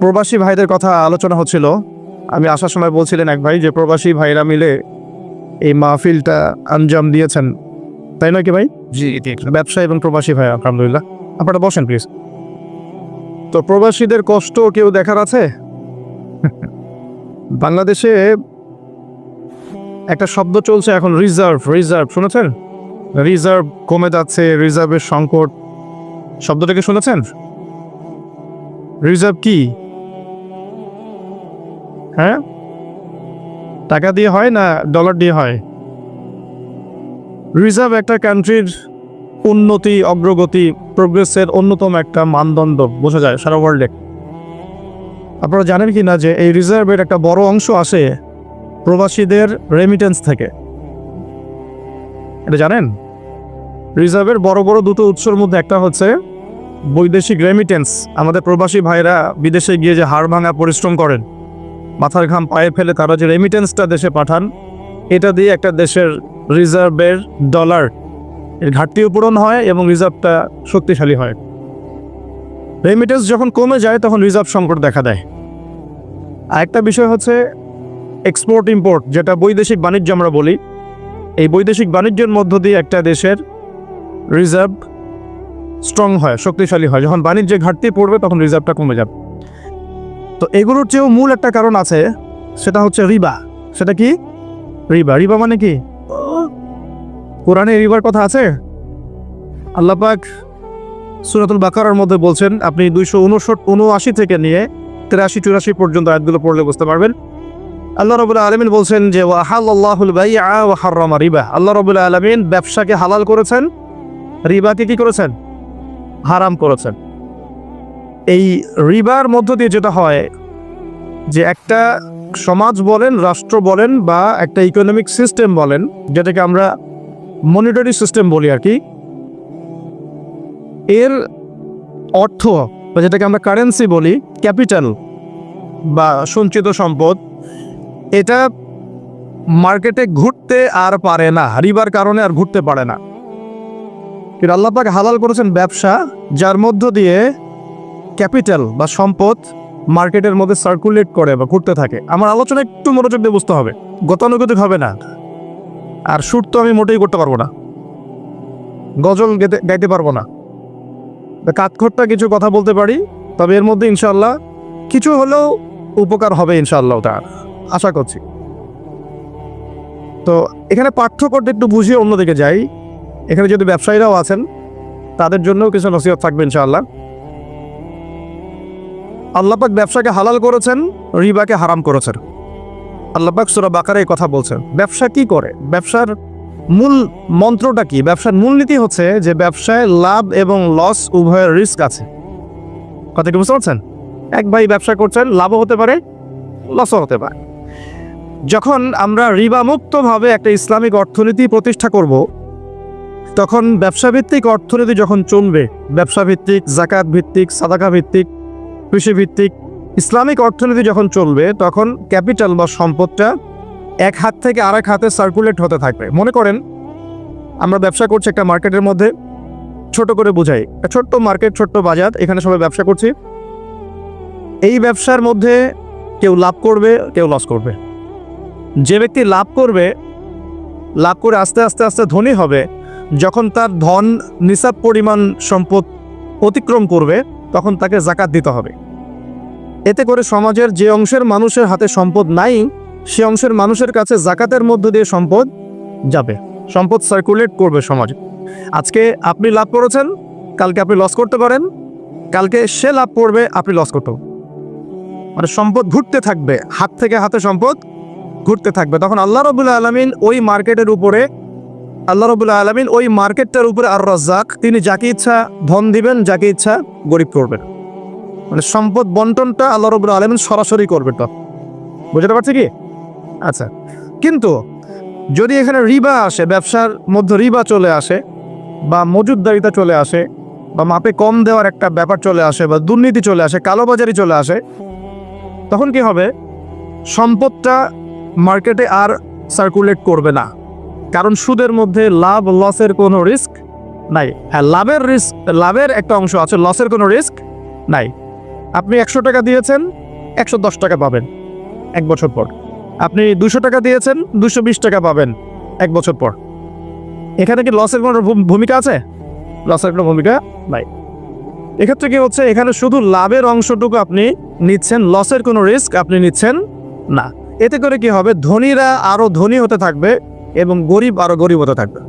প্রবাসী ভাইদের কথা আলোচনা হচ্ছিল। আমি আসার সময় বলছিলেন এক ভাই যে প্রবাসী ভাইরা মিলে এই মাহফিলটা আঞ্জাম দিয়েছেন, তাই নয় কি ভাই? জি, ব্যবসা এবং প্রবাসী ভাই, আলহামদুলিল্লাহ। আপনারা বসেন প্লিজ। তো প্রবাসীদের কষ্ট কেউ দেখার আছে? বাংলাদেশে একটা শব্দ চলছে এখন, রিজার্ভ। শুনেছেন? রিজার্ভ কমে যাচ্ছে, রিজার্ভের সংকট, শব্দটাকে শুনেছেন? রিজার্ভ কি? হ্যাঁ, টাকা দিয়ে হয় না ডলার দিয়ে হয়? রিজার্ভ একটা কান্ট্রির উন্নতি, অগ্রগতি, প্রোগ্রেসের অন্যতম একটা মানদণ্ড বোঝা যায় সারা ওয়ার্ল্ডে। আপনারা জানেন কি না যে এই রিজার্ভের একটা বড় অংশ আসে প্রবাসীদের রেমিটেন্স থেকে? এটা জানেন? রিজার্ভের বড় বড় দুটো উৎসের মধ্যে একটা হচ্ছে বৈদেশিক রেমিটেন্স। আমাদের প্রবাসী ভাইরা বিদেশে গিয়ে যে হাড় ভাঙা পরিশ্রম করেন, মাথার ঘাম পায়ে ফেলে তারা যে রেমিটেন্সটা দেশে পাঠান, এটা দিয়ে একটা দেশের রিজার্ভের ডলার এর ঘাটতিও পূরণ হয় এবং রিজার্ভটা শক্তিশালী হয়। রেমিটেন্স যখন কমে যায় তখন রিজার্ভ সংকট দেখা দেয়। আর একটা বিষয় হচ্ছে এক্সপোর্ট ইম্পোর্ট, যেটা বৈদেশিক বাণিজ্য আমরা বলি। এই বৈদেশিক বাণিজ্যের মধ্য দিয়ে একটা দেশের রিজার্ভ স্ট্রং হয়, শক্তিশালী হয়। যখন বাণিজ্যে ঘাটতি পড়বে তখন রিজার্ভটা কমে যাবে। তো এগুলোর চেয়েও মূল একটা কারণ আছে, সেটা হচ্ছে রিবা। সেটা কি? রিবা মানে কি? কোরআনে রিবার কথা আছে। আল্লাহ পাক সূরাতুল বাকারার মধ্যে বলছেন, আপনি 279 থেকে নিয়ে 83-84 পর্যন্ত আয়াতগুলো পড়লে বুঝতে পারবেন। আল্লাহ রাব্বুল আলামিন বলছেন যে ওয়াহাল্লাহুল বাইআ ওয়া হাররামা রিবা। আল্লাহ রাব্বুল আলামিন ব্যবসাকে হালাল করেছেন, রিবাকে কি করেছেন? হারাম করেছেন। এই রিবার মধ্য দিয়ে যেটা হয় যে একটা সমাজ বলেন, রাষ্ট্র বলেন, বা একটা ইকোনমিক সিস্টেম বলেন, যেটাকে আমরা মনিটারি সিস্টেম বলি আর কি, এর অর্থ বা যেটাকে আমরা কারেন্সি বলি, ক্যাপিটাল বা সঞ্চিত সম্পদ, এটা মার্কেটে ঘুরতে আর পারে না, রিবার কারণে আর ঘুরতে পারে না। কিন্তু আল্লাহ পাক হালাল করেছেন ব্যবসা, যার মধ্য দিয়ে ক্যাপিটাল বা সম্পদ মার্কেটের মধ্যে সার্কুলেট করে বা ঘুরতে থাকে। আমার আলোচনা একটু মনোযোগ দিয়ে বুঝতে হবে, গতানুগতিক হবে না। আর শুট তো আমি মোটেই করতে পারবো না, গজল গাইতে পারবো না, কাঠখোট্টা কিছু কথা বলতে পারি, তবে এর মধ্যে ইনশাআল্লাহ কিছু হলেও উপকার হবে ইনশাআল্লাহ, তার আশা করছি। তো এখানে পার্থক্যটা একটু বুঝিয়ে অন্যদিকে যাই। এখানে যদি ব্যবসায়ীরাও আছেন তাদের জন্যও কিছু নসিহত থাকবে ইনশাআল্লাহ। আল্লাহ পাক ব্যবসাকে হালাল করেছেন, রিবাকে হারাম করেছেন। আল্লাহ পাক সূরা বাকারায় কথা বলছেন। ব্যবসা কি করে? ব্যবসার মূল মন্ত্রটা কি? ব্যবসার মূলনীতি হচ্ছে যে ব্যবসায় লাভ এবং লস উভয়ের রিস্ক আছে। কথা কি বুঝতে পারছেন? এক ভাই ব্যবসা করছেন, লাভও হতে পারে, লসও হতে পারে। যখন আমরা রিবা মুক্তভাবে একটা ইসলামিক অর্থনীতি প্রতিষ্ঠা করব, তখন ব্যবসাভিত্তিক অর্থনীতি যখন চলবে, ব্যবসাভিত্তিক, জাকাত ভিত্তিক, সাদাকা ভিত্তিক, কৃষি ভিত্তিক ইসলামিক অর্থনীতি যখন চলবে, তখন ক্যাপিটাল বা সম্পদটা এক হাত থেকে আরেক হাতে সার্কুলেট হতে থাকবে। মনে করেন আমরা ব্যবসা করছি একটা মার্কেটের মধ্যে, ছোট করে বোঝাই, ছোট্ট মার্কেট, ছোট্ট বাজার, এখানে সবাই ব্যবসা করছি। এই ব্যবসার মধ্যে কেউ লাভ করবে, কেউ লস করবে। যে ব্যক্তি লাভ করে আস্তে আস্তে আস্তে ধনী হবে, যখন তার ধন নিসাব পরিমাণ সম্পদ অতিক্রম করবে, তখন তাকে জাকাত দিতে হবে। এতে করে সমাজের যে অংশের মানুষের হাতে সম্পদ নাই, সে অংশের মানুষের কাছে জাকাতের মধ্য দিয়ে সম্পদ যাবে, সম্পদ সার্কুলেট করবে সমাজে। আজকে আপনি লাভ করেছেন, কালকে আপনি লস করতে পারেন, কালকে সে লাভ করবে, আপনি লস করতে পারেন। মানে সম্পদ ঘুরতে থাকবে, হাত থেকে হাতে সম্পদ ঘুরতে থাকবে। তখন আল্লাহ রাব্বুল আলামিন ওই মার্কেটটার উপরে আর রাজ্জাক, তিনি যাকে ইচ্ছা ধন দিবেন, যাকে ইচ্ছা গরিব করবেন। মানে সম্পদ বন্টনটা আল্লাহ রাব্বুল আলামিন সরাসরি করবেন। তো বুঝতে পারছি কি? আচ্ছা, কিন্তু যদি এখানে রিবা আসে, ব্যবসার মধ্যে রিবা চলে আসে, বা মজুদদারিতা চলে আসে, বা মাপে কম দেওয়ার একটা ব্যাপার চলে আসে, বা দুর্নীতি চলে আসে, কালোবাজারি চলে আসে, তখন কি হবে? সম্পদটা মার্কেটে আর সার্কুলেট করবে না, কারণ সুদের মধ্যে লাভ লসের কোনো রিস্ক নাই। হ্যাঁ, লাভের একটা অংশ আছে, লসের কোনো রিস্ক নাই। আপনি 100 টাকা দিয়েছেন, 110 টাকা পাবেন 1 বছর পর। আপনি 200 টাকা দিয়েছেন, 220 টাকা পাবেন 1 বছর পর। এখানে কি লসের কোনো ভূমিকা আছে? লসের কোনো ভূমিকা নাই। এক্ষেত্রে কি হচ্ছে, এখানে শুধু লাভের অংশটুকু আপনি নিচ্ছেন, লসের কোনো রিস্ক আপনি নিচ্ছেন না। এতে করে কি হবে, ধনীরা আরো ধনী হতে থাকবে এবং গরিব আরো গরিব হতে থাকবে।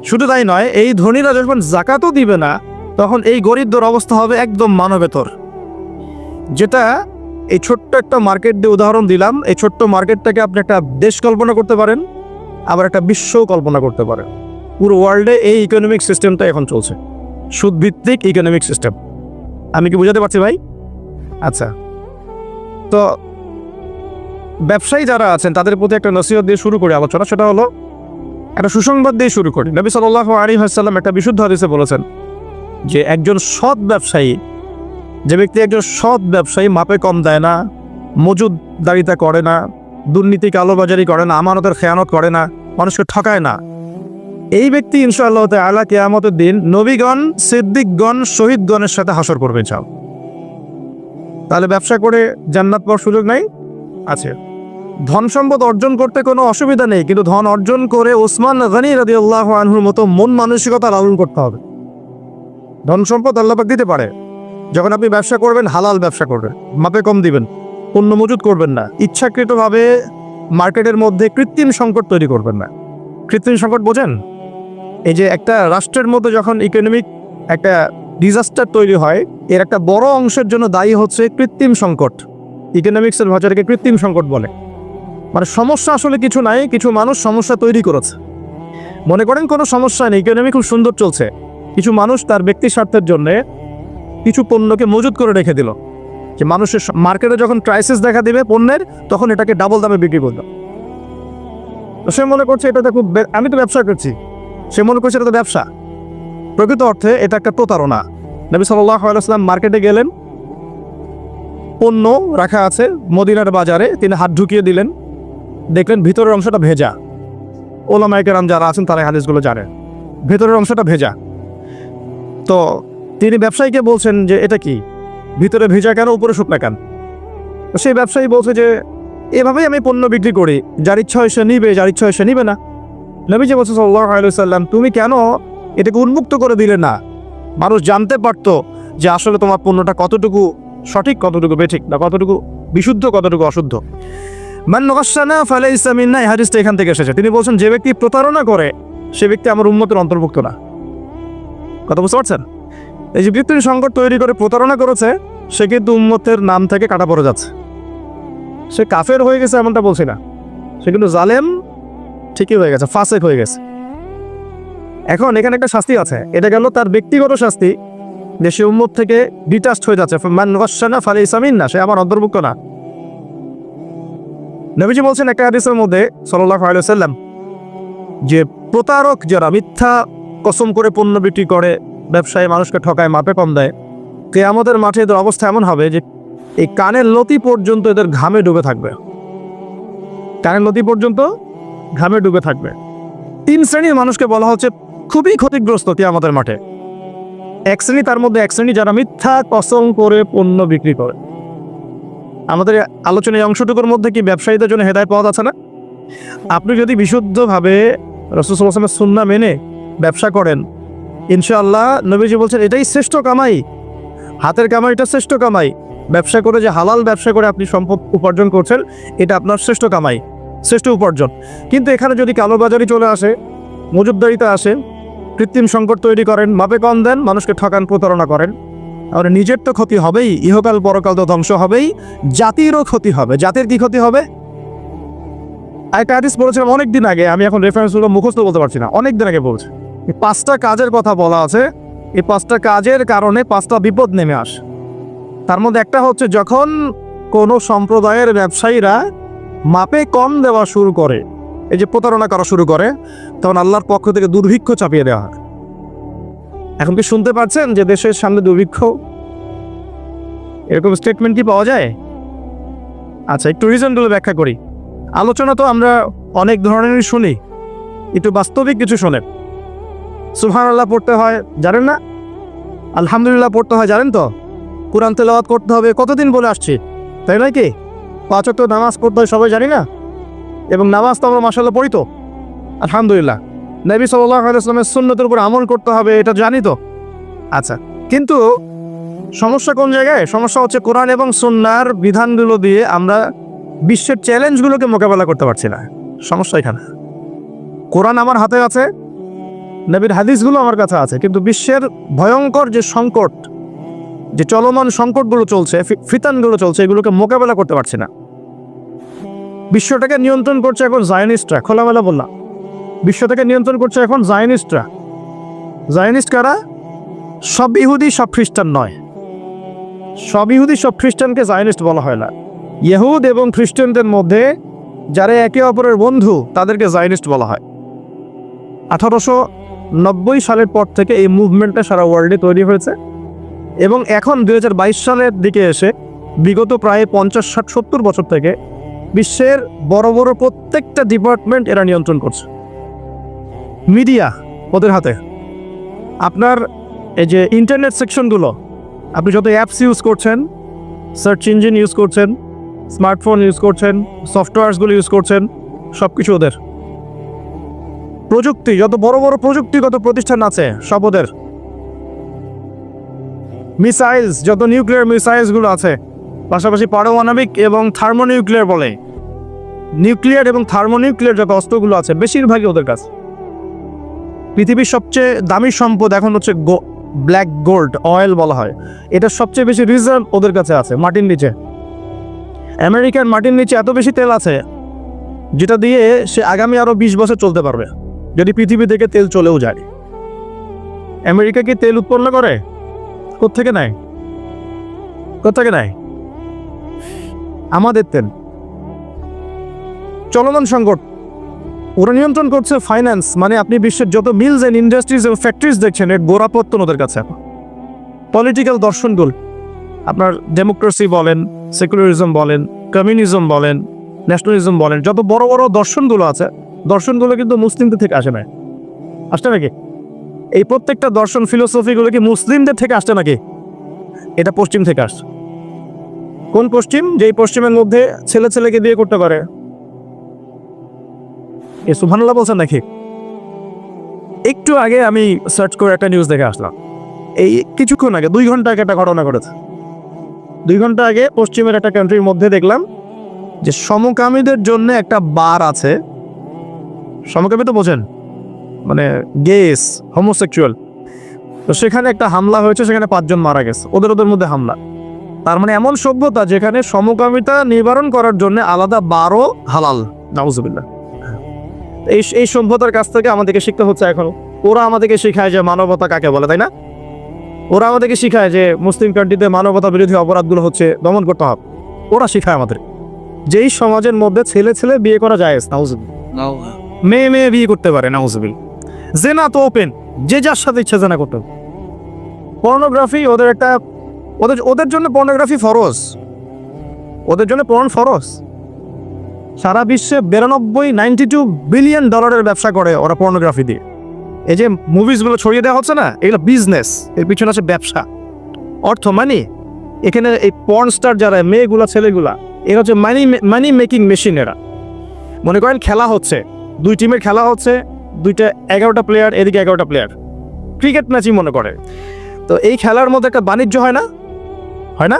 শুধু তাই নয়, এই ধনীরা যখন জাকাতও দিবে না, তখন এই গরিবদের অবস্থা হবে একদম মানবেতর। যেটা এই ছোট্ট একটা মার্কেট দিয়ে উদাহরণ দিলাম, এই ছোট্ট মার্কেটটাকে আপনি একটা দেশ কল্পনা করতে পারেন, আবার একটা বিশ্বও কল্পনা করতে পারেন। পুরো ওয়ার্ল্ডে এই ইকোনমিক সিস্টেমটা এখন চলছে, সুদভিত্তিক ইকোনমিক সিস্টেম। আমি কি বুঝাতে পারছি ভাই? আচ্ছা, তো ব্যবসায়ী যারা আছেন তাদের প্রতি একটা নসিহত দিয়ে শুরু করি আলোচনা। সেটা হলো, একটা সুসংবাদ দিয়ে শুরু করি। নবী সাল্লাল্লাহু আলাইহি ওয়াসাল্লাম একটা বিশুদ্ধ হাদিসে বলেছেন যে একজন সৎ ব্যবসায়ী, যে ব্যক্তি একজন সৎ ব্যবসায়ী, মাপে কম দেয় না, মজুদদারিতা করে না, দুর্নীতি কালোবাজারি করে না, আমানতের খেয়ানত করে না, মানুষকে ঠকায় না, এই ব্যক্তি ইনশাআল্লাহ তাআলা কিয়ামতের দিন নবীগণ, সিদ্দিকগণ, শহীদগণের সাথে হাসর করবে। চাও তাহলে ব্যবসা করে জান্নাত পাওয়ার সুযোগ নাই? আছে। ধন সম্পদ অর্জন করতে কোনো অসুবিধা নেই, কিন্তু ধন অর্জন করে ওসমান গনি রাদিয়াল্লাহু আনহুর মতো মন মানসিকতা লালন করতে হবে। ধন সম্পদ আল্লাহ পাক দিতে পারে, যখন আপনি ব্যবসা করবেন হালাল ব্যবসা করবেন, মাপে কম দিবেন, পণ্য মজুত করবেন না, ইচ্ছাকৃতভাবে মার্কেটের মধ্যে কৃত্রিম সংকট তৈরি করবেন না। কৃত্রিম সংকট বোঝেন? এই যে একটা রাষ্ট্রের মধ্যে যখন ইকোনমিক একটা ডিজাস্টার তৈরি হয়, এর একটা বড় অংশের জন্য দায়ী হচ্ছে কৃত্রিম সংকট। ইকোনমিক্সের ভাষাটাকে কৃত্রিম সংকট বলে। মানে সমস্যা আসলে কিছু নাই, কিছু মানুষ সমস্যা তৈরি করেছে। মনে করেন কোনো সমস্যা নেই, ইকোনমি খুব সুন্দর চলছে, কিছু মানুষ তার ব্যক্তি স্বার্থের জন্য কিছু পণ্যকে মজুত করে রেখে দিল, যে মানুষের মার্কেটে যখন ক্রাইসিস দেখা দিবে পণ্যের, তখন এটাকে ডাবল দামে বিক্রি করলো। সে মনে করছে এটাতে খুব, আমি তো ব্যবসা করছি, সে মনে করছে এটা তো ব্যবসা। প্রকৃত অর্থে এটা একটা প্রতারণা। নবী সাল্লাল্লাহু আলাইহি ওয়াসাল্লাম মার্কেটে গেলেন, পণ্য রাখা আছে মদিনার বাজারে, তিনি হাত ঢুকিয়ে দিলেন, দেখলেন ভিতরের অংশটা ভেজা। ওলামায়ে কেরাম যারা আছেন তারা হাদিসগুলো জানেন, ভেতরের অংশটা ভেজা। তো তিনি ব্যবসায়ীকে বলছেন যে এটা কি, ভিতরে ভেজা কেন, উপরে শুকনা কেন? তো সেই ব্যবসায়ী বলছে যে এভাবেই আমি পণ্য বিক্রি করি, যার ইচ্ছা হয় সে নিবে, যার ইচ্ছা হয় সে নিবে না। নবীজি বলছেন সাল্লাল্লাহু আলাইহি ওয়াসাল্লাম, তুমি কেন এটাকে উন্মুক্ত করে দিলে না? মানুষ জানতে পারতো যে আসলে তোমার পণ্যটা কতটুকু সঠিক, কতটুকু বেঠিক, না কতটুকু বিশুদ্ধ, কতটুকু অশুদ্ধ। মান গাশশানা ফালাইসা মিন্না, এই হাদিসটা এখান থেকে এসেছে। তিনি বলছেন যে ব্যক্তি প্রতারণা করে সে ব্যক্তি আমার উম্মতের অন্তর্ভুক্ত না। কথা বুঝতে পারছেন? এই যে ব্যক্তির সংকট তৈরি করে প্রতারণা করেছে, সে কিন্তু উম্মতের নাম থেকে কাটা পড়ে যাচ্ছে। সে কাফের হয়ে গেছে এমনটা বলছি না, সে কিন্তু জালেম ঠিকই হয়ে গেছে, ফাসেক হয়ে গেছে। এখন এখানে একটা শাস্তি আছে, এটা গেল তার ব্যক্তিগত শাস্তি, যে সে উম্মত থেকে ডিটাচড হয়ে যাচ্ছে। মান গাশশানা ফালাইসা মিন্না, সে আমার অন্তর্ভুক্ত না। নবীজি বলছেন একটা হাদিসের মধ্যে সাল্লাল্লাহু আলাইহি ওয়াসাল্লাম, যে প্রতারক যারা মিথ্যা কসম করে পণ্য বিক্রি করে, ব্যবসায়ী মানুষকে ঠকায়, মাপে কম দেয়, কিয়ামতের মাঠে এদের অবস্থা এমন হবে যে এই কানের লতি পর্যন্ত এদের ঘামে ডুবে থাকবে। কানের লতি পর্যন্ত ঘামে ডুবে থাকবে। 3 শ্রেণীর মানুষকে বলা হচ্ছে খুবই ক্ষতিগ্রস্ত কিয়ামতের মাঠে। এক শ্রেণী, তার মধ্যে এক শ্রেণী যারা মিথ্যা কসম করে পণ্য বিক্রি করে। আমাদের আলোচনার এই অংশটুকুর মধ্যে কি ব্যবসায়ীদের জন্য হেদায়েত পাওয়া যাচ্ছে না? আপনি যদি বিশুদ্ধভাবে রাসূল সাল্লাল্লাহু আলাইহি ওয়াসাল্লামের সুন্নাহ মেনে ব্যবসা করেন, ইনশাআল্লাহ নবীজি বলছেন এটাই শ্রেষ্ঠ কামাই, হাতের কামাইটা শ্রেষ্ঠ কামাই। ব্যবসা করে, যে হালাল ব্যবসা করে আপনি সম্পদ উপার্জন করছেন, এটা আপনার শ্রেষ্ঠ কামাই, শ্রেষ্ঠ উপার্জন। কিন্তু এখানে যদি কালোবাজারি চলে আসে, মজুদদারিতে আসে, কৃত্রিম সংকট তৈরি করেন, মাপে কম দেন, মানুষকে ঠকান, প্রতারণা করেন, আর নিজের তো ক্ষতি হবেই, ইহকাল পরকাল তো ধ্বংস হবেই, জাতিরও ক্ষতি হবে। জাতির কি ক্ষতি হবে? একটা হাদিস বলেছিলাম অনেকদিন আগে, আমি এখন রেফারেন্সগুলো মুখস্থ বলতে পারছি না, অনেকদিন আগে বলছি। 5টা কাজের কথা বলা আছে, এই 5টা কাজের কারণে 5টা বিপদ নেমে আসে। তার মধ্যে একটা হচ্ছে, যখন কোনো সম্প্রদায়ের ব্যবসায়ীরা মাপে কম দেওয়া শুরু করে, এই যে প্রতারণা করা শুরু করে, তখন আল্লাহর পক্ষ থেকে দুর্ভিক্ষ চাপিয়ে দেওয়া হয়। এখন কি শুনতে পাচ্ছেন যে দেশের সামনে দুর্ভিক্ষ? এরকম স্টেটমেন্ট কি পাওয়া যায়? আচ্ছা, একটু রিজনগুলো ব্যাখ্যা করি। আলোচনা তো আমরা অনেক ধরনেরই শুনি, একটু বাস্তবিক কিছু শোনেন। সুবহানাল্লাহ পড়তে হয় জানেন না? আলহামদুলিল্লাহ পড়তে হয় জানেন তো? কোরআন তেলাওয়াত করতে হবে, কতদিন বলে আসছি, তাই নয় কি? 5 ওয়াক্ত নামাজ পড়তে হয় সবাই জানি না? এবং নামাজ তো আমরা মাশাআল্লাহ পড়ি তো, আলহামদুলিল্লাহ। নবী সাল্লাল্লাহু আলাইহি ওয়াসাল্লামের সুন্নতের উপর আমল করতে হবে, এটা জানি তো। আচ্ছা, কিন্তু সমস্যা কোন জায়গায়? সমস্যা হচ্ছে কোরআন এবং সুন্নাহর বিধানগুলো দিয়ে আমরা বিশ্বের চ্যালেঞ্জগুলোকে মোকাবেলা করতে পারছি না। সমস্যা এখানে। কোরআন আমার হাতে আছে, নবীর হাদিসগুলো আমার কাছে আছে, কিন্তু বিশ্বের ভয়ঙ্কর যে সংকট, যে চলমান সংকটগুলো চলছে, ফিতানগুলো চলছে, এগুলোকে মোকাবেলা করতে পারছি না। বিশ্বটাকে নিয়ন্ত্রণ করছে এখন জায়নিস্টরা, খোলামেলা বললাম। বিশ্বটাকে নিয়ন্ত্রণ করছে এখন জায়নিস্টরা। জায়নিস্ট কারা? সব ইহুদি সব খ্রিস্টান নয়, সব ইহুদি সব খ্রিস্টানকে জায়নিস্ট বলা হয় না। ইহুদ এবং খ্রিস্টানদের মধ্যে যারা একে অপরের বন্ধু তাদেরকে জায়নিস্ট বলা হয়। 1890 সালের পর থেকে এই মুভমেন্টটা সারা ওয়ার্ল্ডে তৈরি হয়েছে এবং এখন 2022 সালের দিকে এসে বিগত প্রায় 50, 60, 70 বছর থেকে বিশ্বের বড় বড় প্রত্যেকটা ডিপার্টমেন্ট এরা নিয়ন্ত্রণ করছে। মিডিয়া ওদের হাতে। আপনার এই যে ইন্টারনেট সেকশনগুলো, আপনি যত অ্যাপস ইউজ করছেন, সার্চ ইঞ্জিন ইউজ করছেন, স্মার্টফোন ইউজ করছেন, সফটওয়্যারসগুলো ইউজ করছেন, সব কিছু ওদের। প্রযুক্তি, যত বড় বড় প্রযুক্তিগত প্রতিষ্ঠান আছে সব ওদের। মিসাইলস, যত নিউক্লিয়ার মিসাইলসগুলো আছে, পাশাপাশি পারমাণবিক এবং থার্মোনিউক্লিয়ার বলে, নিউক্লিয়ার এবং থার্মোনিউক্লিয়ার যত অস্ত্রগুলো আছে বেশিরভাগই ওদের কাছে। পৃথিবীর সবচেয়ে দামি সম্পদ এখন হচ্ছে ব্ল্যাক গোল্ড, অয়েল বলা হয়। এটা সবচেয়ে বেশি রিজার্ভ ওদের কাছে আছে মাটির নিচে। আমেরিকার মাটির নিচে এত বেশি তেল আছে যেটা দিয়ে সে আগামী আরো 20 বছর চলতে পারবে যদি পৃথিবী থেকে তেল চলেও যায়। আমেরিকা কি তেল উৎপন্ন করে? কোত্থেকে নেয়? কোত্থেকে নেয়? আমাদের তেল। চলমান সংকট, ওরা নিয়ন্ত্রণ করছে ফাইন্যান্স, মানে আপনি বিশ্বের যত মিলস এন্ড ইন্ডাস্ট্রিজ এবং ফ্যাক্টরিজ দেখছেন এর গোড়াপত্তন ওদের কাছে। পলিটিক্যাল দর্শনগুলো, আপনার ডেমোক্রেসি বলেন, সেকুলারিজম বলেন, কমিউনিজম বলেন, ন্যাশনালিজম বলেন, যত বড় বড় দর্শনগুলো আছে, দর্শনগুলো কিন্তু মুসলিমদের থেকে আসে না। আসছে নাকি? এই প্রত্যেকটা দর্শন, ফিলোসফিগুলো কি মুসলিমদের থেকে আসছে নাকি? এটা পশ্চিম থেকে আসছে। কোন পশ্চিম? যেই পশ্চিমের মধ্যে ছেলে ছেলেকে বিয়ে করতে পারে। এ সুবহানাল্লাহ বলছেন নাকি? একটু আগে আমি সার্চ করে একটা নিউজ দেখে আসলাম, এই কিছুক্ষণ আগে, 2 ঘন্টা আগে একটা ঘটনা ঘটেছে। 2 ঘন্টা আগে পশ্চিমের একটা কান্ট্রির মধ্যে দেখলাম যে সমকামীদের জন্য একটা বার আছে। সমকামী তো বোঝেন, মানে গেস, হোমোসেক্সুয়াল। তো সেখানে একটা হামলা হয়েছে, সেখানে 5 জন মারা গেছে, ওদের মধ্যে হামলা। তার মানে এমন সভ্যতা যেখানে সমকামিতা নিবারণ করার জন্য আলাদা বারও হালাল। নাউজুবিল্লাহ। এই সভ্যতার কাছ থেকে আমাদেরকে শিখতে হচ্ছে এখন। ওরা আমাদেরকে শেখায় যে মানবতা কাকে বলে, তাই না? ওরা আমাদেরকে শিখায় যে মুসলিম কান্ট্রিতে মানবতা বিরোধী অপরাধগুলো হচ্ছে দমন করতে হবে। ওরা শিখায় আমাদের যেই সমাজের মধ্যে ছেলে ছেলে বিয়ে করা যায়, নাউজুবিল্লাহ, মেয়ে মেয়ে বিয়ে করতে পারে, নাউজুবিল্লাহ। জেনা তো ওপেন, যে যার সাথে ইচ্ছা জেনা করতে হবে। পর্নোগ্রাফি ওদের একটা, ওদের জন্য পর্নোগ্রাফি ফরজ, ওদের জন্য পর্ন ফরজ। সারা বিশ্বে 92 বিলিয়ন ডলারের ব্যবসা করে ওরা পর্নোগ্রাফি দিয়ে। এই যে মুভিসগুলো ছড়িয়ে দেওয়া হচ্ছে না, এগুলো বিজনেস, এর পিছনে আছে ব্যবসা, অর্থ, মানি। এখানে এই পর্ন স্টার যারা মেয়েগুলা, ছেলেগুলা, এরা হচ্ছে মানি মেকিং মেশিন। এরা মনে করেন খেলা হচ্ছে, 2 টিমের খেলা হচ্ছে, 11টা প্লেয়ার, এদিকে 11টা প্লেয়ার, ক্রিকেট ম্যাচই মনে করে। তো এই খেলার মধ্যে একটা বাণিজ্য হয় না? হয় না?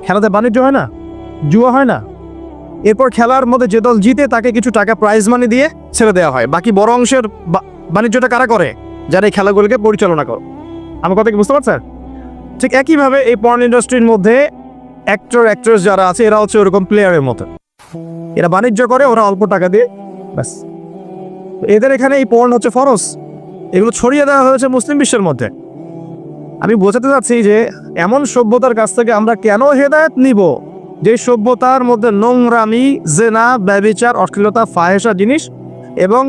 খেলাতে বাণিজ্য হয় না? জুয়া হয় না? এরপর খেলার মধ্যে যে দল জিতে তাকে কিছু টাকা প্রাইজ মানি দিয়ে ছেড়ে দেওয়া হয়। বাকি বড় অংশের বাণিজ্যটা কারা করে? যারা এই খেলাগুলোকে পরিচালনা করে। আমার কথা কি বুঝতে পারছেন? ঠিক একইভাবে এই পর্ন ইন্ডাস্ট্রির মধ্যে অ্যাক্টর অ্যাক্ট্রেস যারা আছে এরা হচ্ছে ওরকম প্লেয়ারের মতো। এরা বাণিজ্য করে, ওরা অল্প টাকা দিয়ে, ব্যাস। এদের এখানে এই পর্ন হচ্ছে ফরজ। এগুলো ছড়িয়ে দেওয়া হয়েছে মুসলিম বিশ্বের মধ্যে। আমি বোঝাতে চাচ্ছি যে এমন সভ্যতার কাছ থেকে আমরা কেন হেদায়েত নিব যে সভ্যতার মধ্যে নোংরামি, জেনা, ব্যভিচার, অশ্লীলতা, ফাহেসা জিনিস এবং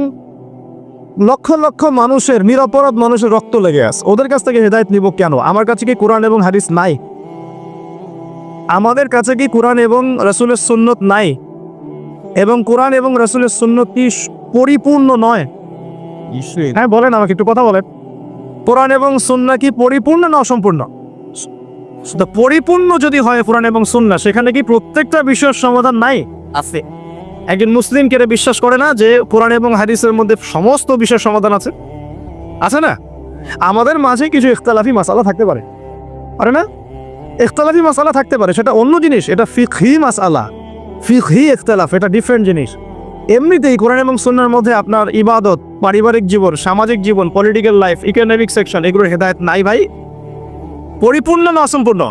লক্ষ লক্ষ মানুষের, নিরপরাধ মানুষের রক্ত লেগে আছে। ওদের কাছ থেকে হেদায়েত নিব কেন? আমার কাছে কি কোরআন এবং হাদিস নাই? আমাদের কাছে কি কোরআন এবং রাসূলের সুন্নত নাই? এবং কোরআন এবং রাসূলের সুন্নত কি পরিপূর্ণ নয়? হ্যাঁ বলেন, আমাকে একটু কথা বলেন। কোরআন এবং সুন্নাহ কি পরিপূর্ণ না অসম্পূর্ণ? তো পরিপূর্ণ যদি হয় কোরআন এবং সুন্নাহ, সেখানে কি প্রত্যেকটা বিষয়ের সমাধান নাই? আছে। একজন মুসলিম কে বিশ্বাস করে না যে কোরআন এবং হাদিসের মধ্যে সমস্ত বিষয়ের সমাধান আছে? আছে না? আমাদের মাঝে কিছু ইখতিলাফি মাসালা থাকতে পারে, আরে না, ইখতিলাফি মাসালা থাকতে পারে, সেটা অন্য জিনিস। এটা ফিকহি মাসালা, ফিকহি ইখতিলাফ, এটা ডিফারেন্ট জিনিস। এমনিতেই কোরআন এবং সুন্নাহর মধ্যে আপনার ইবাদত, পারিবারিক জীবন, সামাজিক জীবন, পলিটিক্যাল লাইফ, ইকোনমিক সেকশন, এগুলোর হেদায়েত নাই ভাই। পরিপূর্ণ না অসম্পূর্ণ?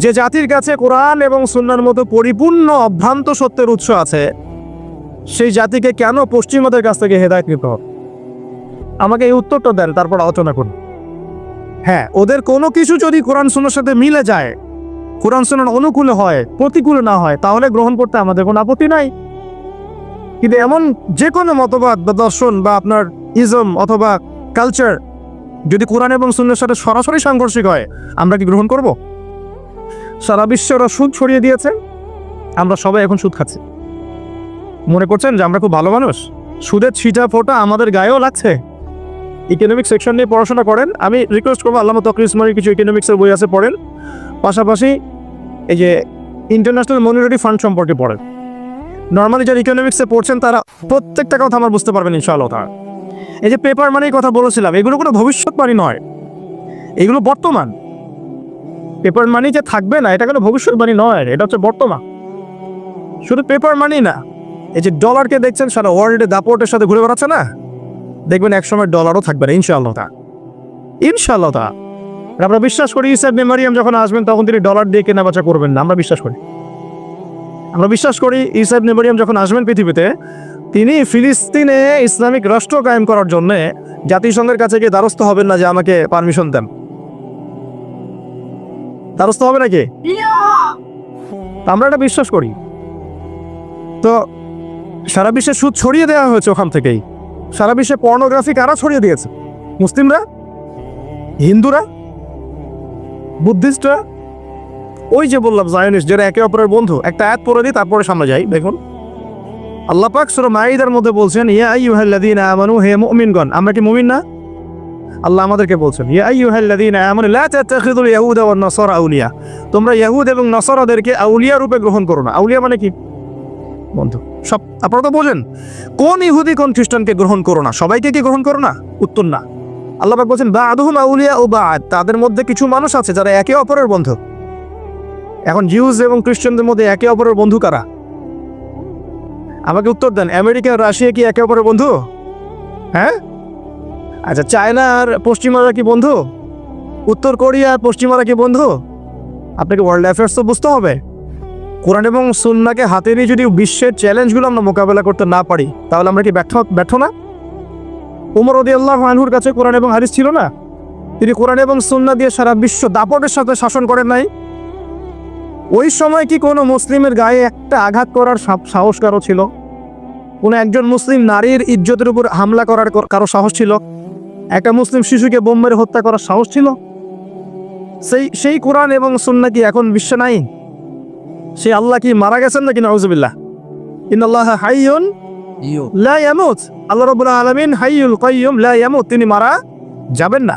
যে জাতির কাছে কোরআন এবং সুন্নাহর মতো পরিপূর্ণ অভ্রান্ত সত্যের উৎস আছে, সেই জাতিকে কেন পশ্চিমাদের কাছ থেকে হেদায়েত নিতে হবে? আমাকে এই উত্তরটা দেন, তারপর আলোচনা করুন। হ্যাঁ, ওদের কোনো কিছু যদি কোরআন সুন্নাহর সাথে মিলে যায়, কোরআন সুন্নাহর অনুকূলে হয়, প্রতিকূলে না হয়, তাহলে গ্রহণ করতে আমাদের কোনো আপত্তি নাই। কিন্তু এমন যে কোনো মতবাদ বা দর্শন বা আপনার ইজম অথবা কালচার যদি কোরআন এবং সুন্নাহর সাথে সরাসরি সাংঘর্ষিক হয়, আমরা কি গ্রহণ করব? সারা বিশ্বে ওরা সুদ ছড়িয়ে দিয়েছে, আমরা সবাই এখন সুদ খাচ্ছি। মনে করছেন যে আমরা খুব ভালো মানুষ? সুদের ছিটা ফোঁটা আমাদের গায়েও লাগছে। ইকোনমিক সেকশন নিয়ে পড়াশোনা করেন, আমি রিকোয়েস্ট করবো আল্লামা তকী উসমানীর কিছু ইকোনমিক্সের বই আছে, পড়েন। পাশাপাশি এই যে ইন্টারন্যাশনাল মনিটারি ফান্ড সম্পর্কে পড়েন। নর্মালি যারা ইকোনমিক্সে পড়ছেন তারা প্রত্যেকটা কথা আমার বুঝতে পারবেন ইনশাআল্লাহ তাআলা। এই যে পেপার মানির কথা বলেছিলাম, এগুলো কোনো ভবিষ্যৎবাণী নয়, এগুলো বর্তমান। পেপার মানি যে থাকবে না, এটা কোনো ভবিষ্যৎবাণী নয়, এটা হচ্ছে বর্তমান। শুধু পেপার মানি না, এই যে ডলারকে দেখছেন সারা ওয়ার্ল্ডে দাপটের সাথে ঘুরে বেড়াচ্ছে না, দেখবেন একসময় ডলারও থাকবে না ইনশাআল্লাহ তাআলা। ইনশাআল্লাহ তাআলা আমরা বিশ্বাস করি ঈসা ইবনে মারইয়াম যখন আসবেন তখন তিনি ডলার দিয়ে কেনা বেচা করবেন না, আমরা বিশ্বাস করি। আমরা বিশ্বাস করি ঈসা ইবনে মারইয়াম যখন আসবেন পৃথিবীতে, তিনি ফিলিস্তিনে ইসলামিক রাষ্ট্র কায়েম করার জন্য জাতিসংঘের কাছে গিয়ে দ্বারস্থ হবেন না যে আমাকে পারমিশন দেন। দ্বারস্থ হবে নাকি? আমরা এটা বিশ্বাস করি। তো সারা বিশ্বে সুদ ছড়িয়ে দেওয়া হয়েছে ওখান থেকেই। সারা বিশ্বে পর্নোগ্রাফি কারা ছড়িয়ে দিয়েছে? মুসলিমরা, হিন্দুরা, বুদ্ধিস্টরা, ওই যে বললাম জায়নিস্ট, যারা একে অপরের বন্ধু। একটা আয়াত পড়ে দিই, তারপরে সামনে যাই। দেখুন আল্লাহ পাক সূরা মাঈদার মধ্যে বলছেন, ইয়া আইয়ুহাল্লাযীনা আমানু, হে মুমিনগণ। আমরা কি মুমিন না? আল্লাহ আমাদেরকে বলছেন, ইয়া আইয়ুহাল্লাযীনা আমানু লা তাত্তাখিযুল ইয়াহুদা ওয়ান নাসারা আউলিয়া, তোমরা ইহুদ এবং নাসারাদেরকে আউলিয়া রূপে গ্রহণ করো না। আউলিয়া মানে কি? বন্ধু। সব আপনারা তো বোঝেন, কোন ইহুদি কোন খ্রিস্টানকে গ্রহণ করো না? সবাইকে কি গ্রহণ করো না? উত্তর না। আল্লাহ পাক বলছেন বা'দুহুম আউলিয়া ও বা'দ, তাদের মধ্যে কিছু মানুষ আছে যারা একে অপরের বন্ধু। এখন জিউস এবং খ্রিস্টানদের মধ্যে একে অপরের বন্ধু কারা? আমাকে উত্তর দেন। আমেরিকা রাশিয়া কি একে অপরের বন্ধু? হ্যাঁ। আচ্ছা, চায়না আর পশ্চিমারা কি বন্ধু? উত্তর কোরিয়া আর পশ্চিমারা কি বন্ধু? আপনাকে ওয়ার্ল্ড অ্যাফেয়ার্স তো বুঝতে হবে। কোরআন এবং সুন্নাহকে হাতে নিয়ে যদি বিশ্বের চ্যালেঞ্জগুলো আমরা মোকাবেলা করতে না পারি, তাহলে আমরা কি ব্যর্থ না? উমর রাদিয়াল্লাহু আনহুর কাছে কোরআন এবং হাদিস ছিল না? তিনি কোরআন এবং সুন্নাহ দিয়ে সারা বিশ্ব দাপটের সাথে শাসন করেন নাই? ওই সময় কি কোনো মুসলিমের গায়ে একটা আঘাত করার সাহস কারো ছিল? কোনো একজন মুসলিম নারীর ইজ্জতের উপর হামলা করার কারো সাহস ছিল? একটা মুসলিম শিশুকে বোম মেরে হত্যা করার সাহস ছিল? সেই কোরআন এবং সুন্নাহ কি এখন বিশ্বে নাই? সেই আল্লাহ কি মারা গেছেন নাকি? নাউযুবিল্লাহ। ইন্নাল্লাহা হাইয়ুন লা ইয়ামুত, আল্লাহ রাব্বুল আলামিন হাইয়ুল কাইয়ুম লা ইয়ামুত, তিনি মারা যাবেন না।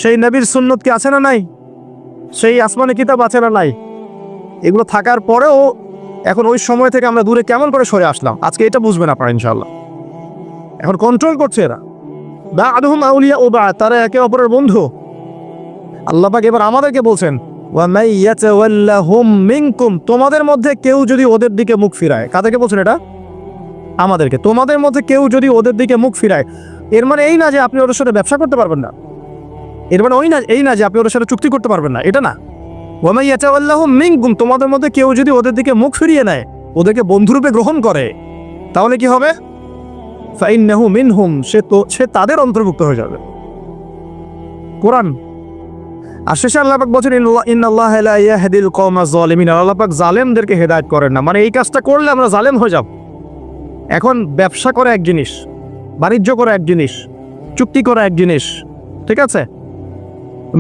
সেই নবীর সুন্নাত কি আছে না নাই? সেই আসমানি কিতাব আছে না নাই? এগুলো থাকার পরেও এখন ওই সময় থেকে আমরা দূরে কেমন করে সরে আসলাম, আজকে এটা বুঝবেন আপনারা ইনশাআল্লাহ। এখন কন্ট্রোল করছে এরা। বা'দুহুম আউলিয়া ও বা'দ, তারা একে অপরের বন্ধু। আল্লাহ পাক এবার আমাদেরকে বলছেন ওয়া মাই ইয়াতাওয়াল্লাহুম মিনকুম, তোমাদের মধ্যে কেউ যদি ওদের দিকে মুখ ফিরায়। কাদেরকে বলছেন এটা? আমাদেরকে। তোমাদের মধ্যে কেউ যদি ওদের দিকে মুখ ফিরায়, এর মানে এই না যে আপনি ওদের সাথে ব্যবসা করতে পারবেন না। এর মানে এই না যে আপনি ওদের সাথে চুক্তি করতে পারবেন না, এটা না। ওয়া মাই ইয়াতাওয়াল্লাহুম মিনকুম, তোমাদের মধ্যে কেউ যদি ওদের দিকে মুখ ফিরিয়ে নেয়, ওদেরকে বন্ধুরূপে গ্রহণ করে, তাহলে কি হবে? ফাইন্নাহু মিনহুম, সে তাদের অন্তর্ভুক্ত হয়ে যাবে। কোরআন। আর শেষে আল্লাহ পাক বলেন ইন্নাল্লাহা লা ইয়াহদিল কওমাজ যালিমিন, আল্লাহ পাক জালেমদেরকে হেদায়েত করেন না। মানে এই কাজটা করলে আমরা জালেম হয়ে যাব। এখন ব্যবসা করা এক জিনিস, বাণিজ্য করা এক জিনিস, চুক্তি করা এক জিনিস, ঠিক আছে,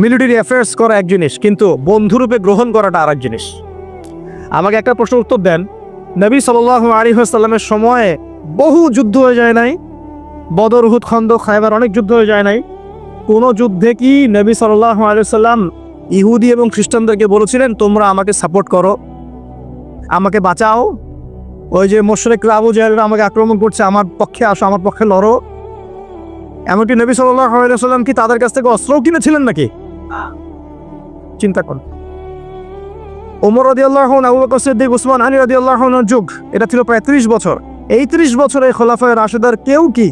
মিলিটারি অ্যাফেয়ার্স করা এক জিনিস, কিন্তু বন্ধুরূপে গ্রহণ করাটা আর এক জিনিস। আমাকে একটা প্রশ্ন উত্তর দেন, নবী সাল্লাল্লাহু আলাইহি ওয়াসাল্লামের সময়ে বহু যুদ্ধ হয়ে যায় নাই? বদর, উহুদ, খন্দক, খায়বার, অনেক যুদ্ধ হয়ে যায় নাই? কোনো যুদ্ধে কি নবী সাল্লাল্লাহু আলাইহি ওয়াসাল্লাম ইহুদি এবং খ্রিস্টানদেরকে বলেছিলেন তোমরা আমাকে সাপোর্ট করো, আমাকে বাঁচাও, ওই যে মুশরিকরা আবু জাহেলরা আমাকে আক্রমণ করছে, আমার পক্ষে আসো, আমার পক্ষে লড়ো। এমনকি নবী সাল্লাল্লাহু আলাইহি ওয়াসাল্লাম কি তাদের কাছ থেকে অস্ত্রও কিনেছিলেন নাকি? চিন্তা করুন। ওমর রাদিয়াল্লাহু আনহু, আবু বকর সিদ্দিক, উসমান আলী রাদিয়াল্লাহু আনহুর যুগ, এটা ছিল প্রায় 30 বছর। এই 30 বছরে খোলাফায়ে রাশেদার কেউ কি,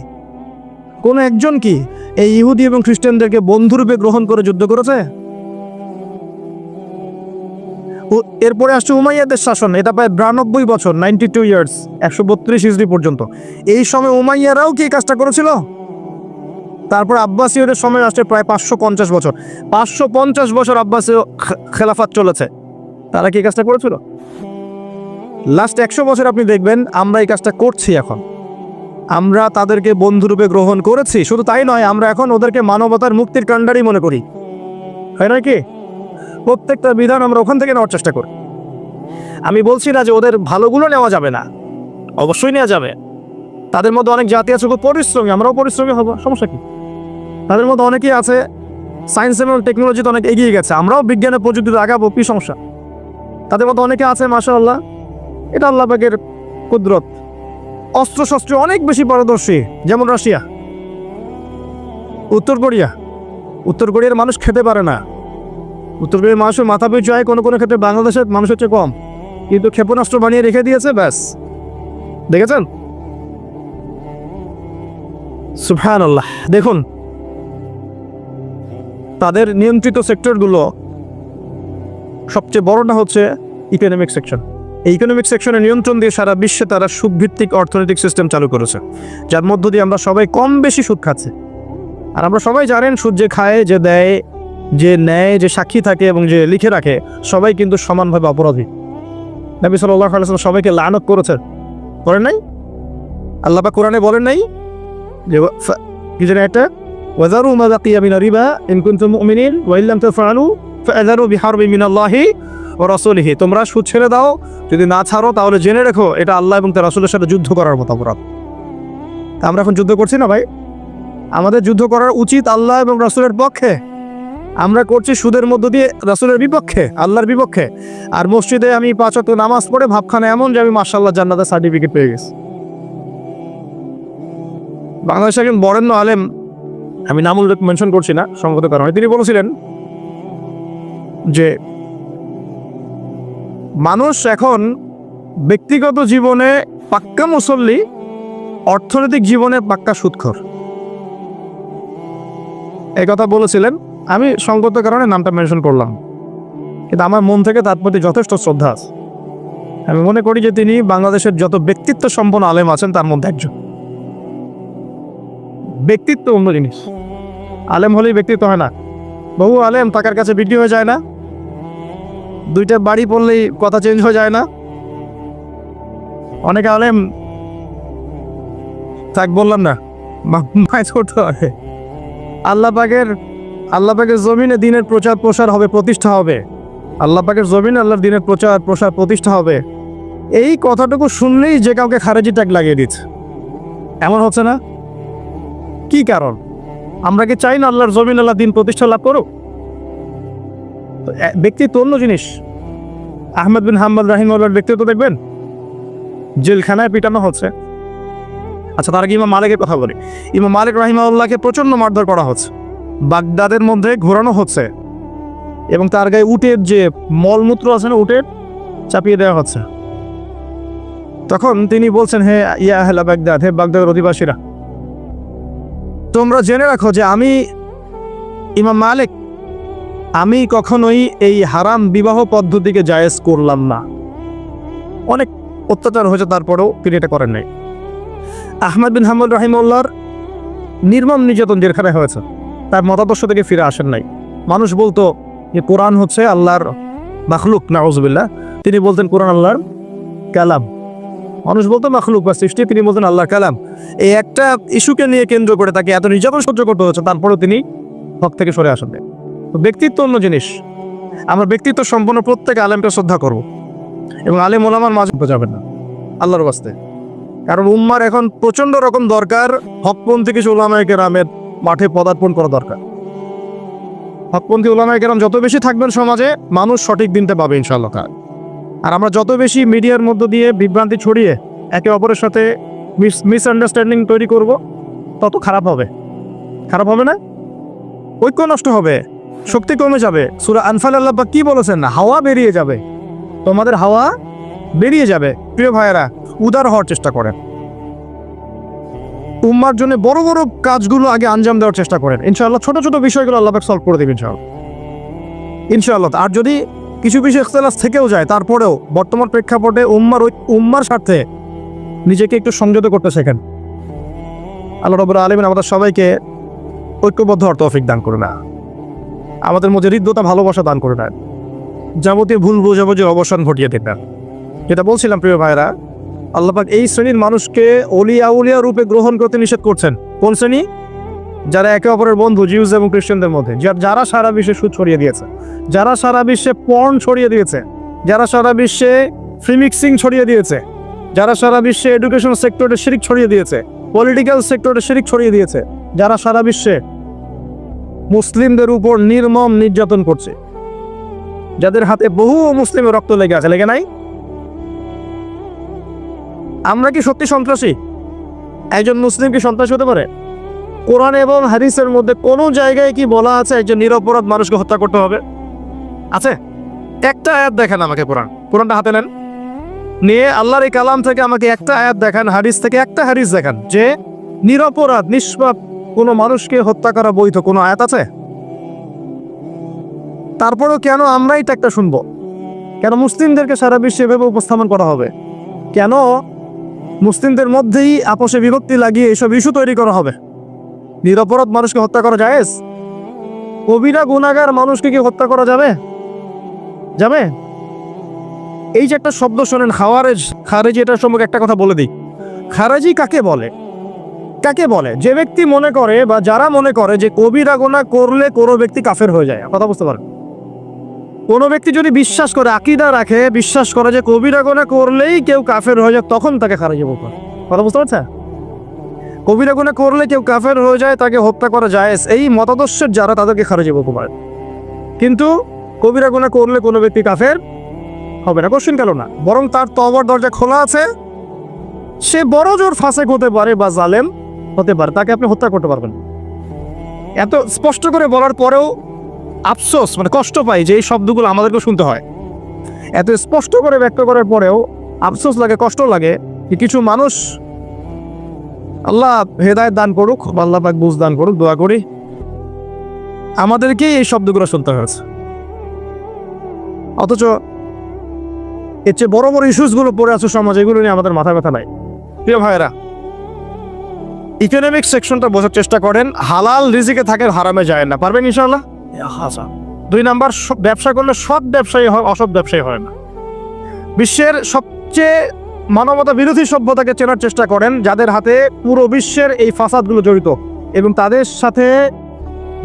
কোন একজন কি এই ইহুদি এবং খ্রিস্টানদেরকে বন্ধুরূপে গ্রহণ করে যুদ্ধ করেছে? এরপরে আসছে উমাইয়াদের শাসন, এটা প্রায় 92 বছর, 92 ইয়ার্স, 132 হিজরি পর্যন্ত। এই সময় উমাইয়ারাও কি কাজটা করেছিল? তারপর আব্বাসীয়দের সময় আসছে প্রায় 550 বছর। 550 বছর আব্বাসীয় খেলাফত চলেছে, তারা কি কাজটা করেছিল? লাস্ট 100 বছর আপনি দেখবেন আমরা এই কাজটা করছি। এখন আমরা তাদেরকে বন্ধুরূপে গ্রহণ করেছি, শুধু তাই নয়, আমরা এখন ওদেরকে মানবতার মুক্তির কাণ্ডারি মনে করি, হয় না কি? প্রত্যেকটা বিধান আমরা ওখান থেকে নেওয়ার চেষ্টা করি। আমি বলছি না যে ওদের ভালোগুলো নেওয়া যাবে না, অবশ্যই নেওয়া যাবে। তাদের মধ্যে অনেক জাতি আছে খুব পরিশ্রমী, আমরাও পরিশ্রমী হব, সমস্যা কি? তাদের মধ্যে অনেকেই আছে সায়েন্স এবং টেকনোলজিতে অনেক এগিয়ে গেছে, আমরাও বিজ্ঞানের প্রযুক্তিতে আগাবো, কি সমস্যা? তাদের মধ্যে অনেকে আছে মাশাআল্লাহ, এটা আল্লাহ পাকের কুদরত, অস্ত্রশস্ত্রে অনেক বেশি পারদর্শী, যেমন রাশিয়া, উত্তর কোরিয়ার মানুষ খেতে পারে না, উত্তর কোরিয়ার মানুষের মাথা পিছু আয় কোনো কোনো ক্ষেত্রে বাংলাদেশের মানুষের চেয়ে কম, কিন্তু ক্ষেপণাস্ত্র বানিয়ে রেখে দিয়েছে, ব্যাস। দেখেছেন? সুবহানাল্লাহ। দেখুন তাদের নিয়ন্ত্রিত সেক্টরগুলো, সবচেয়ে বড়টা হচ্ছে ইকোনমিক সেকশন। এই ইকোনমিক সেকশনের নিয়ন্ত্রণ দিয়ে সারা বিশ্বে তারা সুদভিত্তিক অর্থনৈতিক সিস্টেম চালু করেছে, যার মধ্য দিয়ে আমরা সবাই কম বেশি সুদ খাচ্ছি। আর আমরা সবাই জানেন সুদ যে খায়, যে দেয়, যে নেয়, যে সাক্ষী থাকে এবং যে লিখে রাখে, সবাই কিন্তু সমানভাবে অপরাধী। নবী সাল্লাল্লাহু আলাইহি ওয়াসাল্লাম সবাইকে লানত করেছেন, করেন নাই? আল্লাহ পাক কোরআনে বলেন নাই যে কি যেন একটা, ওয়াযারু মা বাকিয়া মিনার রিবা ইন কুনতুম মুমিনিন ওয়া ইল্লাম তাফআলু ফাযারু বিহারবি মিনাল্লাহি ওয়া রাসূলিহি, তোমরা সুদ ছেড়ে দাও, যদি না ছাড়ো তাহলে জেনে রেখো এটা আল্লাহ এবং তার রাসূলের সাথে যুদ্ধ করার মতো অপরাধ। আমরা এখন যুদ্ধ করছি না ভাই, আমাদের যুদ্ধ করার উচিত আল্লাহ এবং রাসূলের পক্ষে। আমরা করছি সুদের মধ্য দিয়ে রাসূলের বিপক্ষে, আল্লাহর বিপক্ষে। আর মসজিদে আমি 5 ওয়াক্ত নামাজ পড়ে ভাবখানা এমন যে আমি মাশাআল্লাহ জান্নাতের সার্টিফিকেট পেয়ে গেছি। বাংলাদেশে একজন বরেণ্য আলেম, আমি নাম উল্লেখ মেনশন করছি না সঙ্গত কারণে, তিনি বলেছিলেন যে মানুষ এখন ব্যক্তিগত জীবনে পাক্কা মুসল্লি, অর্থনৈতিক জীবনে পাক্কা সুদখোর। এই কথা বলেছিলেন, আমি সঙ্গত কারণে নামটা মেনশন করলাম, কিন্তু আমার মন থেকে তার প্রতি যথেষ্ট শ্রদ্ধা আছে। আমি মনে করি যে তিনি বাংলাদেশের যত ব্যক্তিত্ব সম্পন্ন আলেম আছেন তার মধ্যে একজন। ব্যক্তিত্ব অন্য জিনিস, আলেম হলেই ব্যক্তিত্ব হয় না। বহু আলেম টাকার কাছে বিক্রি হয়ে যায় না, 2টা বাড়ি পড়লেই কথা চেঞ্জ হয়ে যায় না। অনেকে আলেম তাক বললাম না, মাইজ করতে হবে। আল্লাহ পাকের জমিনে দিনের প্রচার প্রসার হবে, প্রতিষ্ঠা হবে। আল্লাহ পাকের জমিনে আল্লাহর দিনের প্রচার প্রসার প্রতিষ্ঠা হবে, এই কথাটুকু শুনলেই যে কাউকে খারেজি ট্যাগ লাগিয়ে দিচ্ছে। এমন হচ্ছে না? কি কারণ? আমরা কি চাই না আল্লাহর জমিন আল্লাহ দিন প্রতিষ্ঠা লাভ করুক? ব্যক্তিত্ব অন্য জিনিস। আহমদ বিন হাম্বল রাহিমাহুল্লাহর ব্যক্তিত্ব দেখবেন, জেলখানায় পিটানো হচ্ছে। আচ্ছা, তার আগে ইমাম মালিকের কথা বলি। ইমাম মালিক রাহিমাহুল্লাহকে প্রচণ্ড মারধর করা হচ্ছে, বাগদাদের মধ্যে ঘোরানো হচ্ছে, এবং তার গায়ে উটের যে মলমূত্র আছে না, উটের চাপিয়ে দেওয়া হচ্ছে। তখন তিনি বলছেন, হে ইয়া আহলা বাগদাদ, হে বাগদাদের অধিবাসীরা, তোমরা জেনে রাখো যে আমি ইমাম মালিক, আমি কখনোই এই হারাম বিবাহ পদ্ধতিকে জায়েজ করলাম না। অনেক অত্যাচার হয়েছে, তারপরেও তিনি এটা করেন নাই। আহমদ বিন হাম্বল রাহিমাহুল্লাহর নির্মম নির্যাতন জেলখানায় হয়েছে, তার মতাদর্শ থেকে ফিরে আসেন নাই। মানুষ বলতো যে কোরআন হচ্ছে আল্লাহর মাখলুক, নাউজুবিল্লাহ। তিনি বলতেন কোরআন আল্লাহর কালাম। মানুষ বলতো মাখলুক বা সৃষ্টি, তিনি বলতেন আল্লাহর কালাম। এই একটা ইস্যুকে নিয়ে কেন্দ্র করে তাকে এত নির্যাতন সহ্য করতে হচ্ছে, তারপরেও তিনি হক থেকে সরে আসেন। ব্যক্তিত্ব অন্য জিনিস। আমরা ব্যক্তিত্ব সম্পন্ন প্রত্যেক আলেমকে শ্রদ্ধা করব, এবং আলেম ওলামার মাঝে যাবেন না আল্লাহর বাস্তে। কারণ উম্মার এখন প্রচণ্ড রকম দরকার হকপন্থী কিছু উলামায়ে কেরামের মাঠে পদার্পণ করা দরকার। হকপন্থী উলামায়ে কেরাম যত বেশি থাকবেন সমাজে, মানুষ সঠিক দিনটা পাবে ইনশাআল্লাহ। আর আমরা যত বেশি মিডিয়ার মধ্য দিয়ে বিভ্রান্তি ছড়িয়ে একে অপরের সাথে মিসআন্ডারস্ট্যান্ডিং তৈরি করব, তত খারাপ হবে। খারাপ হবে না? ঐক্য নষ্ট হবে, শক্তি কমে যাবে। সূরা আনফাল আল্লাহ পাক কি বলেছেন? হাওয়া বেরিয়ে যাবে, তোমাদের হাওয়া বেরিয়ে যাবে। প্রিয় ভাইয়েরা, উদার হওয়ার চেষ্টা করেন, উম্মার জন্য বড় বড় কাজগুলো আগে আঞ্জাম দেওয়ার চেষ্টা করেন। ইনশাআল্লাহ ছোট ছোট বিষয়গুলো আল্লাহ পাক সলভ করে দেবেন ইনশাআল্লাহ। আর যদি কিছু বিষয় ইখতিলাফ থেকেও যায়, তারপরেও বর্তমান প্রেক্ষাপটে উম্মার স্বার্থে নিজেকে একটু সংযত করতে শেখেন। আল্লাহ রাব্বুল আলামিন আমাদের সবাইকে ঐক্যবদ্ধ হওয়ার তৌফিক দান করুন, আমাদের মধ্যে হৃদ্যতা ভালোবাসা দান করুন, যাবতীয় ভুল বোঝাবুঝির অবসান ঘটিয়ে দেন। যেটা বলছিলাম প্রিয় ভাইরা, আল্লাহ পাক এই শ্রেণীর মানুষকে আউলিয়া রূপে গ্রহণ করতে নিষেধ করছেন। কোন শ্রেণী? যারা একে অপরের বন্ধু, জিউস এবং খ্রিস্টানদের মধ্যে, যারা সারা বিশ্বে সুদ ছড়িয়ে দিয়েছে, যারা সারা বিশ্বে পর্ন ছড়িয়ে দিয়েছে, যারা সারা বিশ্বে ফ্রি মিক্সিং ছড়িয়ে দিয়েছে, যারা সারা বিশ্বে এডুকেশন সেক্টরে শিরিক ছড়িয়ে দিয়েছে, পলিটিক্যাল সেক্টরে শিরিক ছড়িয়ে দিয়েছে, যারা সারা বিশ্বে মুসলিমদের উপর নির্মম নির্যাতন করছে, যাদের হাতে বহু মুসলিমের রক্ত লেগে আছে, লেগে নাই? আমরা কি সত্যি সন্ত্রাসী? একজন মুসলিম কি সন্ত্রাসী হতে পারে? কোরআন এবং হাদিসের মধ্যে কোনো জায়গায় কি বলা আছে একজন নিরপরাধ মানুষকে হত্যা করতে হবে? আছে? একটা আয়াত দেখেন আমাকে, কোরআনটা হাতে নেন, নিয়ে আল্লাহর এই কালাম থেকে আমাকে একটা আয়াত দেখান, হাদিস থেকে একটা হাদিস দেখান যে নিরপরাধ নিষ্পাপ কোনো মানুষকে হত্যা করা বৈধ। কোনো আয়াত আছে? তারপরেও কেন আমরাই একটা শুনবো? কেন মুসলিমদেরকে সারা বিশ্বে এভাবে উপস্থাপন করা হবে? কেন মুসলিমদের মধ্যেই আপোষে বিভক্তি লাগিয়ে এসব ইস্যু তৈরি করা হবে? নিরপরাধ মানুষকে হত্যা করা জায়েজ? কবিরা গুনাহগার মানুষকে কি হত্যা করা যাবে? যাবে? এই যে একটা শব্দ শোনেন খারেজি, এটার সম্পর্কে একটা কথা বলে দিই। খারেজি কাকে বলে? কাকে বলে? যে ব্যক্তি মনে করে বা যারা মনে করে যে কবিরা গুনাহ করলে কোনো ব্যক্তি কাফের হয়ে যায়। কথা বুঝতে পারেন? কোনো ব্যক্তি যদি বিশ্বাস করে, আকীদা রাখে, বিশ্বাস করে যে কবিরা গুনাহ করলেই কেউ কাফের হয়ে যায়, তখন তাকে খারেজি বলতে হয়। কথা বুঝতে পারছে? কবিরা গুনাহ করলে কেউ কাফের হয়ে যায়, তাকে হত্যা করা জায়েজ, এই মতাদর্শের যারা, তাদেরকে খারেজি বলতে পারে। কিন্তু কবিরা গুনাহ করলে কোনো ব্যক্তি কাফের হবে না, কোশ্চেন কেন না, বরং তার তওবার দরজা খোলা আছে। সে বড় জোর ফাসেক হতে পারে বা জালেম হতে পারে, তাকে আপনি হত্যা করতে পারবেন। এত স্পষ্ট করে বলার পরেও আফসোস, মানে কষ্ট পাই যে এই শব্দগুলো আমাদেরকে শুনতে হয়। এত স্পষ্ট করে ব্যক্ত করার পরেও আফসোস লাগে, কষ্ট লাগে যে কিছু মানুষ, আল্লাহ হেদায়েত দান করুক, আল্লাহ পাক বুঝ দান করুক, দোয়া করি, আমাদেরকেই এই শব্দগুলো শুনতে হয়েছে। অথচ এর চেয়ে বড় বড় ইস্যুসগুলো পড়ে আছে সমাজে, এগুলো নিয়ে আমাদের মাথা ব্যথা নাই। প্রিয় ভাইয়েরা, ইকোনমিক সেকশনটা বোঝার চেষ্টা করেন। হালাল রিজিকে থাকে, হারামে যায় না। পারবেন ইনশাআল্লাহ? 2 নাম্বার, ব্যবসা করলে সৎ ব্যবসায়ী হয়, অসৎ ব্যবসায়ী হয় না। বিশ্বের সবচেয়ে মানবতা বিরোধী সভ্যতাকে চেনার চেষ্টা করেন, যাদের হাতে পুরো বিশ্বের এই ফাসাদগুলো জড়িত, এবং তাদের সাথে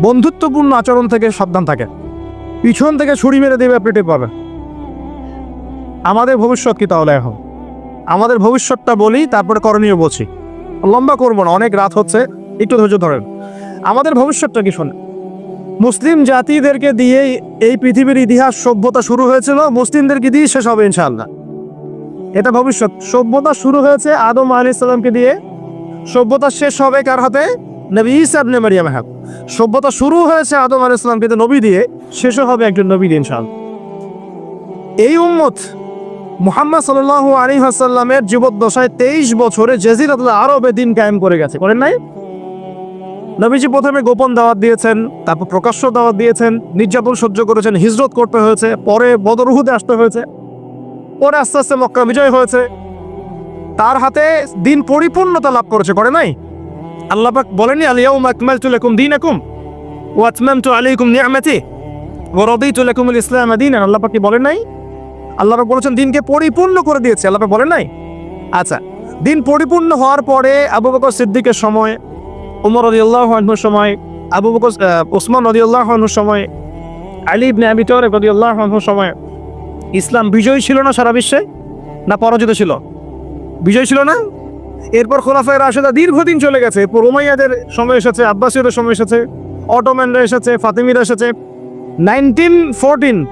বন্ধুত্বপূর্ণ আচরণ থেকে সাবধান থাকে। পিছন থেকে ছুরি মেরে দেবে, আপনি টের পাবেন। আমাদের ভবিষ্যৎ কি তাহলে? এখন আমাদের ভবিষ্যৎটা বলি, তারপরে করণীয় বলছি। লম্বা করবো না, অনেক রাত হচ্ছে, একটু ধৈর্য ধরেন। আমাদের ভবিষ্যৎটা কি শোনে? মুসলিম জাতিদেরকে দিয়ে এই পৃথিবীর ইতিহাস, সভ্যতা শুরু হয়েছিল, মুসলিমদেরকে দিয়ে শেষ হবে ইনশাআল্লাহ। এটা ভবিষ্যৎ। সভ্যতা শুরু হয়েছে আদম আলাইহিস সালামকে দিয়ে, সভ্যতা শেষ হবে কার হাতে? নবী ঈসা ইবনে মারইয়ামের হাতে। সভ্যতা শুরু হয়েছে আদম আলাইহিস সালামকে দিয়ে, নবী দিয়ে, শেষও হবে একজন নবী দিয়ে ইনশাআল্লাহ। এই উম্মত মুহাম্মদ সাল্লাল্লাহু আলাইহি ওয়াসাল্লামের জীবদ্দশায় 23 বছরে জাজিরাতুল আরবে দিন কায়েম করে গেছে, করেন নাই? নবীজি প্রথমে গোপন দাওয়াত দিয়েছেন, তারপর প্রকাশ্য দাওয়াত দিয়েছেন, নির্যাতন সহ্য করেছেন, হিজরত করতে হয়েছে, পরে বদর উহুদে আসতে হয়েছে, পরে আস্তে আস্তে মক্কা বিজয় হয়েছে। তার হাতে দিন পরিপূর্ণতা লাভ করেছে, করে নাই? আল্লাহ পাক বলেননি আল-ইয়াউমা আকমালতু লাকুম দীনাকুম ওয়া আতমামতু আলাইকুম নি'মাতি ওয়া রাদিতু লাকুমুল ইসলাম দীনান। আল্লাহ পাক কি বলেন নাই? আল্লাহ পাক বলেছেন দিনকে পরিপূর্ণ করে দিয়েছে, আল্লাহ পাক বলেন নাই? আচ্ছা, দিন পরিপূর্ণ হওয়ার পরে আবু বকর সিদ্দিকের সময়, ওমর রাদিয়াল্লাহু আনহুর সময়, ওসমান রাদিয়াল্লাহু আনহুর সময়, আলী ইবনে আবি তালিব রাদিয়াল্লাহু আনহুর সময় ইসলাম বিজয়ী ছিল না সারা বিশ্বে? না পরাজিত ছিল? বিজয় ছিল না? এরপর খোলাফায়ে রাশেদা দীর্ঘদিন চলে গেছে, এরপর উমাইয়াদের সময় এসেছে, আব্বাসীয়দের সময় এসেছে, অটোম্যানরা এসেছে, ফাতিমিরা এসেছে, 1914